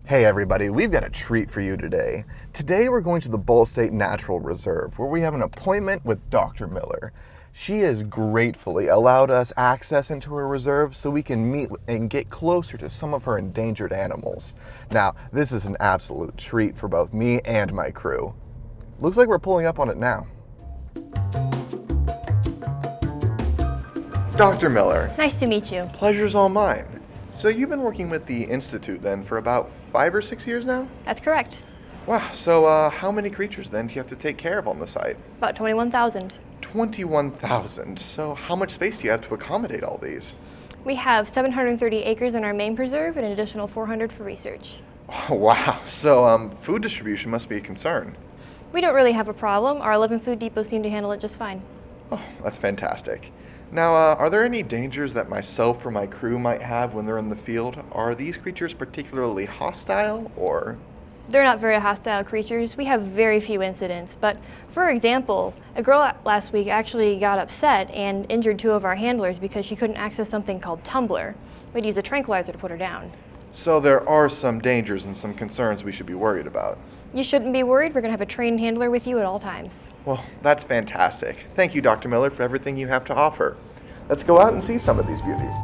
Hey everybody, we've got a treat for you today. Today we're going to the Ball State Natural Reserve where we have an appointment with Dr. Miller. She has gratefully allowed us access into her reserve so we can meet and get closer to some of her endangered animals. Now, this is an absolute treat for both me and my crew. Looks like we're pulling up on it now. Dr. Miller. Nice to meet you. Pleasure's all mine. So you've been working with the Institute then for about 5 or 6 years now? That's correct. Wow, so how many creatures then do you have to take care of on the site? About 21,000. 21,000. So how much space do you have to accommodate all these? We have 730 acres in our main preserve and an additional 400 for research. Oh, wow, so food distribution must be a concern. We don't really have a problem. Our 11 food depots seem to handle it just fine. Oh, that's fantastic. Now, are there any dangers that myself or my crew might have when they're in the field? Are these creatures particularly hostile, or? They're not very hostile creatures. We have very few incidents, but for example, a girl last week actually got upset and injured 2 of our handlers because she couldn't access something called Tumbler. We'd use a tranquilizer to put her down. So there are some dangers and some concerns we should be worried about. You shouldn't be worried. We're going to have a trained handler with you at all times. Well, that's fantastic. Thank you, Dr. Miller, for everything you have to offer. Let's go out and see some of these beauties.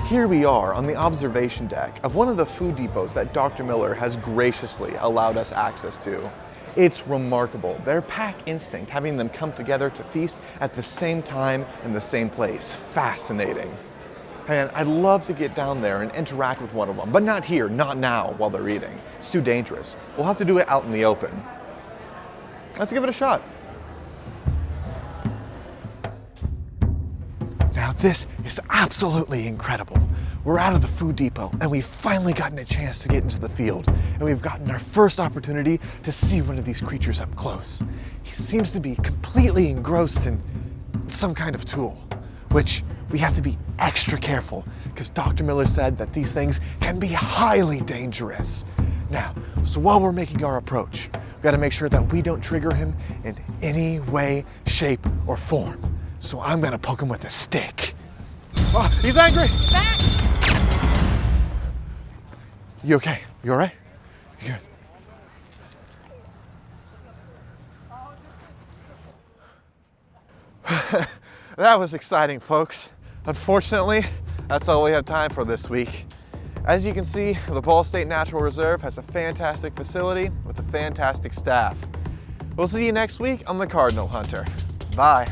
Here we are on the observation deck of one of the food depots that Dr. Miller has graciously allowed us access to. It's remarkable, their pack instinct, having them come together to feast at the same time in the same place. Fascinating. And I'd love to get down there and interact with one of them, but not here, not now while they're eating. It's too dangerous. We'll have to do it out in the open. Let's give it a shot. Now this is absolutely incredible. We're out of the food depot and we've finally gotten a chance to get into the field, and we've gotten our first opportunity to see one of these creatures up close. He seems to be completely engrossed in some kind of tool, which we have to be extra careful because Dr. Miller said that these things can be highly dangerous. Now, so while we're making our approach, we gotta make sure that we don't trigger him in any way, shape, or form. So I'm gonna poke him with a stick. Oh, he's angry! Get back! You okay? You all right? You good? That was exciting, folks. Unfortunately, that's all we have time for this week. As you can see, the Ball State Natural Reserve has a fantastic facility with a fantastic staff. We'll see you next week on the Cardinal Hunter. Bye.